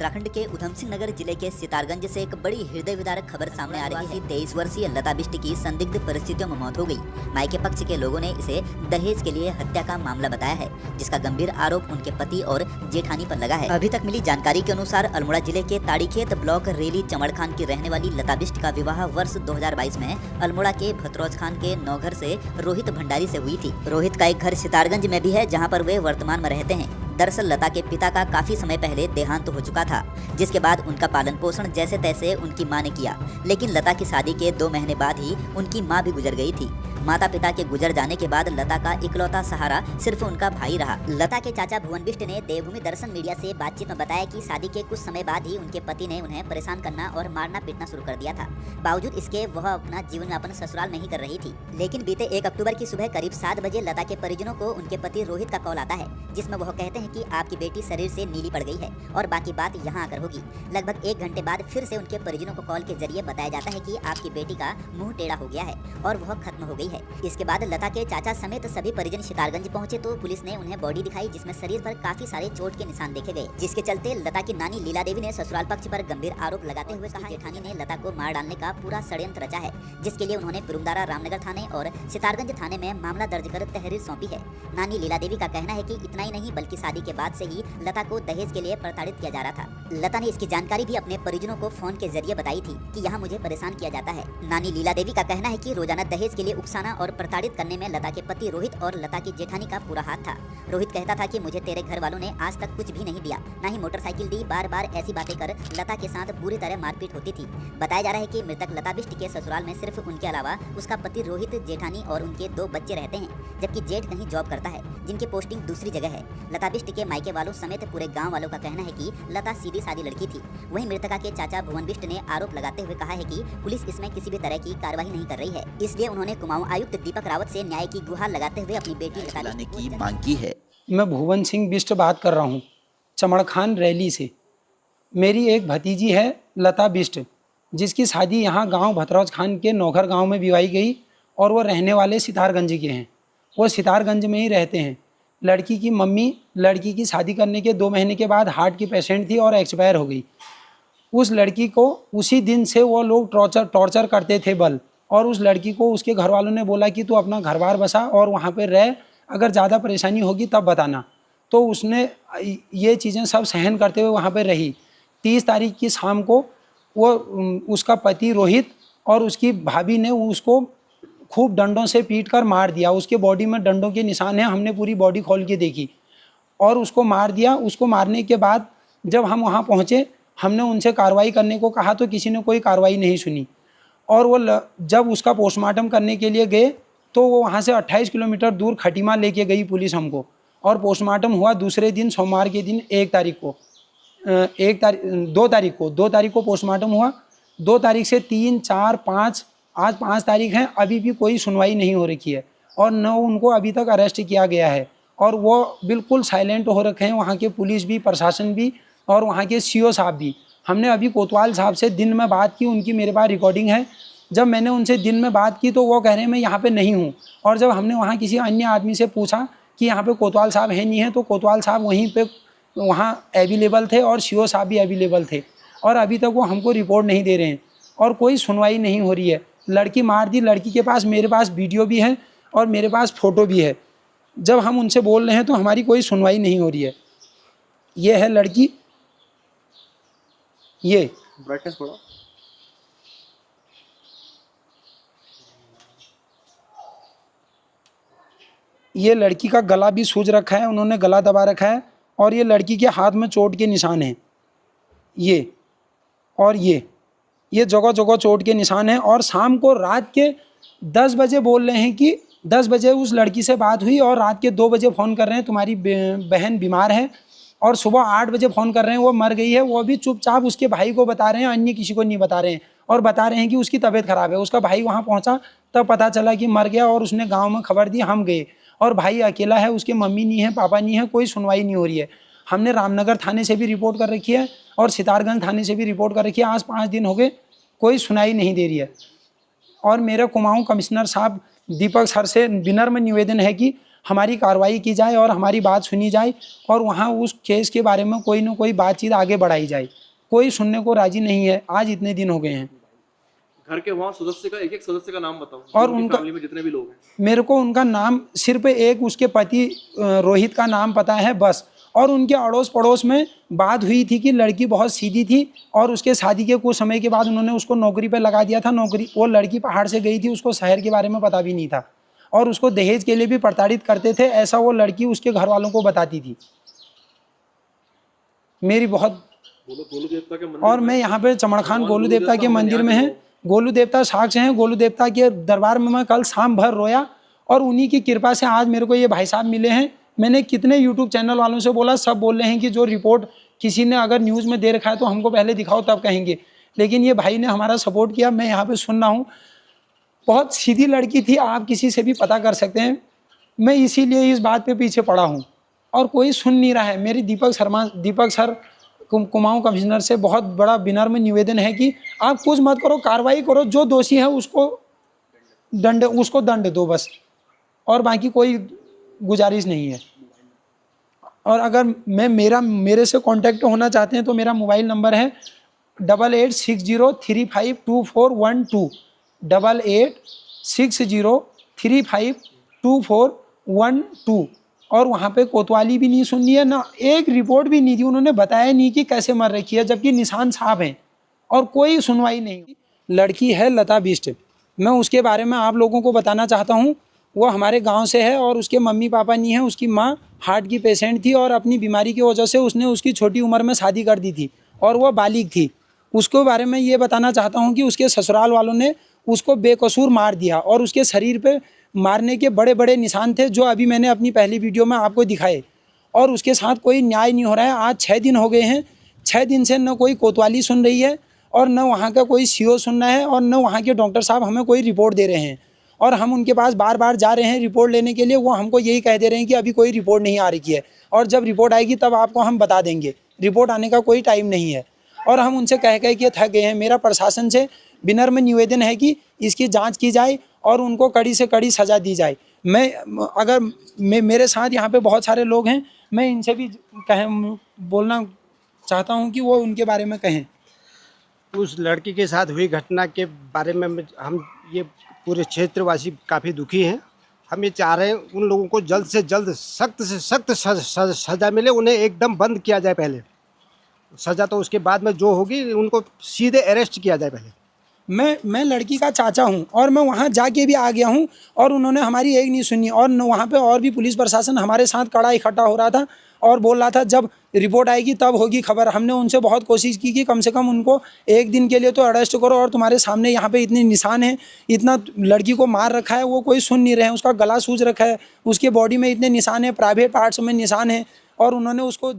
उत्तराखंड के उधम सिंह नगर जिले के सितारगंज से एक बड़ी हृदय विदारक खबर सामने आ रही है। 23 वर्षीय लता बिष्ट की संदिग्ध परिस्थितियों में मौत हो गई। मायके पक्ष के लोगों ने इसे दहेज के लिए हत्या का मामला बताया है, जिसका गंभीर आरोप उनके पति और जेठानी पर लगा है। अभी तक मिली जानकारी के अनुसार अल्मोड़ा जिले के ताड़ीखेत ब्लॉक रेली चमड़खान की रहने वाली लता बिष्ट का विवाह वर्ष 2022 में अल्मोड़ा के भतरौज खान के नौघर से रोहित भंडारी से हुई थी। रोहित का एक घर सितारगंज में भी है, जहाँ पर वे वर्तमान में रहते हैं। दरअसल लता के पिता का काफी समय पहले देहांत हो चुका था, जिसके बाद उनका पालन पोषण जैसे तैसे उनकी मां ने किया। लेकिन लता की शादी के 2 महीने बाद ही उनकी मां भी गुजर गई थी। माता पिता के गुजर जाने के बाद लता का इकलौता सहारा सिर्फ उनका भाई रहा। लता के चाचा भुवन बिष्ट ने देवभूमि दर्शन मीडिया से बातचीत में बताया कि शादी के कुछ समय बाद ही उनके पति ने उन्हें परेशान करना और मारना पीटना शुरू कर दिया था। बावजूद इसके वह अपना जीवन यापन ससुराल में ही कर रही थी। लेकिन बीते 1 अक्टूबर की सुबह करीब 7 बजे लता के परिजनों को उनके पति रोहित का कॉल आता है, जिसमें वह कहते हैं कि आपकी बेटी शरीर से नीली पड़ गई है और बाकी बात यहाँ आकर होगी। लगभग 1 घंटे बाद फिर से उनके परिजनों को कॉल के जरिए बताया जाता है कि आपकी बेटी का मुंह टेढ़ा हो गया है और वह खत्म हो गई है। इसके बाद लता के चाचा समेत सभी परिजन सितारगंज पहुंचे तो पुलिस ने उन्हें बॉडी दिखाई, जिसमें शरीर पर काफी सारे चोट के निशान देखे गए, जिसके चलते लता की नानी लीला देवी ने ससुराल पक्ष पर गंभीर आरोप लगाते हुए कहा जेठानी ने लता को मार डालने का पूरा षड्यंत्र रचा है, जिसके लिए उन्होंने पिरुमदारा रामनगर थाने और सितारगंज थाने में मामला दर्ज कर तहरीर सौंपी है। नानी लीला देवी का कहना है कि इतना ही नहीं बल्कि शादी के बाद से ही लता को दहेज के लिए प्रताड़ित किया जा रहा था। लता ने इसकी जानकारी भी अपने परिजनों को फोन के जरिए बताई थी कि यहाँ मुझे परेशान किया जाता है। नानी लीला देवी का कहना है कि रोजाना दहेज के लिए उकसाना और प्रताड़ित करने में लता के पति रोहित और लता की जेठानी का पूरा हाथ था। रोहित कहता था कि मुझे तेरे घर वालों ने आज तक कुछ भी नहीं दिया, ना ही मोटरसाइकिल दी। बार बार ऐसी बातें कर लता के साथ बुरी तरह मारपीट होती थी। बताया जा रहा है कि मृतक लता बिष्ट के ससुराल में सिर्फ उनके अलावा उसका पति रोहित, जेठानी और उनके 2 बच्चे रहते हैं, जबकि जेठ कहीं जॉब करता है, जिनकी पोस्टिंग दूसरी जगह है। लता बिष्ट के मायके वालों समेत पूरे गाँव वालों का कहना है कि लता सीधी सादी लड़की थी। वहीं मृतका के चाचा भुवन बिष्ट ने आरोप लगाते हुए कहा है कि पुलिस इसमें किसी भी तरह की कार्रवाई नहीं कर रही है, इसलिए उन्होंने कुमाऊं आयुक्त दीपक रावत से न्याय की गुहार लगाते हुए अपनी बेटी लाने की मांग की है। मैं भुवन सिंह बिष्ट बात कर रहा हूँ चमड़खान रैली से। मेरी एक भतीजी है लता बिष्ट, जिसकी शादी यहाँ गांव भतरौज खान के नौघर गांव में विवाही गई और वो रहने वाले सितारगंज के हैं। वो सितारगंज में ही रहते हैं। लड़की की मम्मी लड़की की शादी करने के 2 महीने के बाद हार्ट की पेशेंट थी और एक्सपायर हो गई। उस लड़की को उसी दिन से वो लोग टॉर्चर करते थे बल, और उस लड़की को उसके घर वालों ने बोला कि तू अपना घर बार बसा और वहाँ पे रह, अगर ज़्यादा परेशानी होगी तब बताना। तो उसने ये चीज़ें सब सहन करते हुए वहाँ पे रही। 30 तारीख की शाम को वो उसका पति रोहित और उसकी भाभी ने उसको खूब डंडों से पीट कर मार दिया। उसके बॉडी में डंडों के निशान हैं, हमने पूरी बॉडी खोल के देखी, और उसको मार दिया। उसको मारने के बाद जब हम वहाँ पहुँचे, हमने उनसे कार्रवाई करने को कहा तो किसी ने कोई कार्रवाई नहीं सुनी। और वो जब उसका पोस्टमार्टम करने के लिए गए तो वो वहाँ से 28 किलोमीटर दूर खटीमा लेके गई पुलिस हमको, और पोस्टमार्टम हुआ दूसरे दिन सोमवार के दिन 2 तारीख को पोस्टमार्टम हुआ। 2 तारीख से 3, 4, 5, आज 5 तारीख है, अभी भी कोई सुनवाई नहीं हो रखी है और न उनको अभी तक अरेस्ट किया गया है। और वो बिल्कुल साइलेंट हो रखे हैं, वहाँ के पुलिस भी, प्रशासन भी और वहाँ के CO साहब भी। हमने अभी कोतवाल साहब से दिन में बात की, उनकी मेरे पास रिकॉर्डिंग है। जब मैंने उनसे दिन में बात की तो वो कह रहे हैं मैं यहाँ पे नहीं हूँ, और जब हमने वहाँ किसी अन्य आदमी से पूछा कि यहाँ पे कोतवाल साहब है नहीं है, तो कोतवाल साहब वहीं पे वहाँ अवेलेबल थे और CO साहब भी अवेलेबल थे, और अभी तक वो हमको रिपोर्ट नहीं दे रहे हैं और कोई सुनवाई नहीं हो रही है। लड़की मार दी, लड़की के पास मेरे पास वीडियो भी है और मेरे पास फ़ोटो भी है। जब हम उनसे बोल रहे हैं तो हमारी कोई सुनवाई नहीं हो रही है। ये है लड़की, ये ब्राइटनेस बढ़ाओ। ये लड़की का गला भी सूज रखा है, उन्होंने गला दबा रखा है, और ये लड़की के हाथ में चोट के निशान हैं, ये और ये जगह जगह चोट के निशान हैं। और शाम को रात के 10 बजे बोल रहे हैं कि 10 बजे उस लड़की से बात हुई और रात के 2 बजे फ़ोन कर रहे हैं तुम्हारी बहन बीमार है, और सुबह 8 बजे फ़ोन कर रहे हैं वो मर गई है। वो भी चुपचाप उसके भाई को बता रहे हैं, अन्य किसी को नहीं बता रहे हैं, और बता रहे हैं कि उसकी तबीयत ख़राब है। उसका भाई वहाँ पहुँचा तब पता चला कि मर गया, और उसने गाँव में खबर दी, हम गए, और भाई अकेला है, उसके मम्मी नहीं है, पापा नहीं है, कोई सुनवाई नहीं हो रही है। हमने रामनगर थाने से भी रिपोर्ट कर रखी है और सितारगंज थाने से भी रिपोर्ट कर रखी है। आज 5 दिन हो गए, कोई सुनाई नहीं दे रही है। और मेरा कुमाऊं कमिश्नर साहब दीपक सर से विनम्र निवेदन है कि हमारी कार्रवाई की जाए और हमारी बात सुनी जाए और वहाँ उस केस के बारे में कोई ना कोई बातचीत आगे बढ़ाई जाए। कोई सुनने को राजी नहीं है। आज इतने दिन हो गए हैं। घर के वहाँ सदस्य का एक सदस्य का नाम बताओ और उनकी उनका फैमिली में जितने भी लोग हैं। मेरे को उनका नाम सिर्फ एक उसके पति रोहित का नाम पता है बस। और उनके अड़ोस पड़ोस में बात हुई थी कि लड़की बहुत सीधी थी और उसके शादी के कुछ समय के बाद उन्होंने उसको नौकरी पे लगा दिया था। नौकरी, वो लड़की पहाड़ से गई थी, उसको शहर के बारे में पता भी नहीं था और उसको दहेज के लिए भी प्रताड़ित करते थे, ऐसा वो लड़की उसके घर वालों को बताती थी। मेरी बहुत गोलू देवता के मंदिर और मैं यहाँ पे चमड़खान गोलू देवता के मंदिर में है। गोलू देवता साक्ष्य हैं। गोलू देवता के दरबार में मैं कल शाम भर रोया और उन्हीं की कृपा से आज मेरे को ये भाई साहब मिले हैं। मैंने कितने यूट्यूब चैनल वालों से बोला, सब बोल रहे हैं कि जो रिपोर्ट किसी ने अगर न्यूज़ में दे रखा है तो हमको पहले दिखाओ तब कहेंगे, लेकिन ये भाई ने हमारा सपोर्ट किया। मैं यहाँ पे सुन रहा हूँ। बहुत सीधी लड़की थी, आप किसी से भी पता कर सकते हैं। मैं इसीलिए इस बात पे पीछे पड़ा हूँ और कोई सुन नहीं रहा है। मेरी दीपक सर कुमाऊं कमिश्नर से बहुत बड़ा विनम्र निवेदन है कि आप कुछ मत करो, कार्रवाई करो, जो दोषी है उसको दंड दो बस, और बाकी कोई गुजारिश नहीं है। और अगर मेरे से कांटेक्ट होना चाहते हैं तो मेरा मोबाइल नंबर है 8860352412 8860352412। और वहाँ पे कोतवाली भी नहीं सुननी है, ना एक रिपोर्ट भी नहीं दी। उन्होंने बताया नहीं कि कैसे मर रखी है, जबकि निशान साफ हैं और कोई सुनवाई नहीं। लड़की है लता बिष्ट, मैं उसके बारे में आप लोगों को बताना चाहता हूँ। वो हमारे गांव से है और उसके मम्मी पापा नहीं है। उसकी माँ हार्ट की पेशेंट थी और अपनी बीमारी की वजह से उसने उसकी छोटी उम्र में शादी कर दी थी और वह बालिग थी। उसके बारे में ये बताना चाहता हूँ कि उसके ससुराल वालों ने उसको बेकसूर मार दिया और उसके शरीर पे मारने के बड़े बड़े निशान थे, जो अभी मैंने अपनी पहली वीडियो में आपको दिखाए। और उसके साथ कोई न्याय नहीं हो रहा है। आज 6 दिन हो गए हैं। 6 दिन से न कोई कोतवाली सुन रही है और न वहाँ का कोई सीओ सुन रहा है और न वहाँ के डॉक्टर साहब हमें कोई रिपोर्ट दे रहे हैं। और हम उनके पास बार बार जा रहे हैं रिपोर्ट लेने के लिए। वो हमको यही कह दे रहे हैं कि अभी कोई रिपोर्ट नहीं आ रही है और जब रिपोर्ट आएगी तब आपको हम बता देंगे। रिपोर्ट आने का कोई टाइम नहीं है और हम उनसे कह के थक गए हैं। मेरा प्रशासन से विनम्र निवेदन है कि इसकी जांच की जाए और उनको कड़ी से कड़ी सज़ा दी जाए। मेरे साथ यहाँ पे बहुत सारे लोग हैं, मैं इनसे भी बोलना चाहता हूँ कि वो उनके बारे में कहें। उस लड़की के साथ हुई घटना के बारे में हम ये पूरे क्षेत्रवासी काफ़ी दुखी हैं। हम ये चाह रहे हैं उन लोगों को जल्द से जल्द सख्त से सख्त सज़ा मिले। उन्हें एकदम बंद किया जाए पहले, सज़ा तो उसके बाद में जो होगी उनको सीधे अरेस्ट किया जाए पहले। मैं लड़की का चाचा हूं और मैं वहां जाके भी आ गया हूं और उन्होंने हमारी एक नहीं सुनी। और वहां पे और भी पुलिस प्रशासन हमारे साथ कड़ा इकट्ठा हो रहा था और बोल रहा था जब रिपोर्ट आएगी तब होगी खबर। हमने उनसे बहुत कोशिश की कि कम से कम उनको एक दिन के लिए तो अरेस्ट करो। और तुम्हारे सामने यहाँ पे इतने निशान हैं, इतना लड़की को मार रखा है, वो कोई सुन नहीं रहे हैं। उसका गला सूज रखा है, उसके बॉडी में इतने निशान हैं, प्राइवेट पार्ट्स में निशान हैं और उन्होंने उसको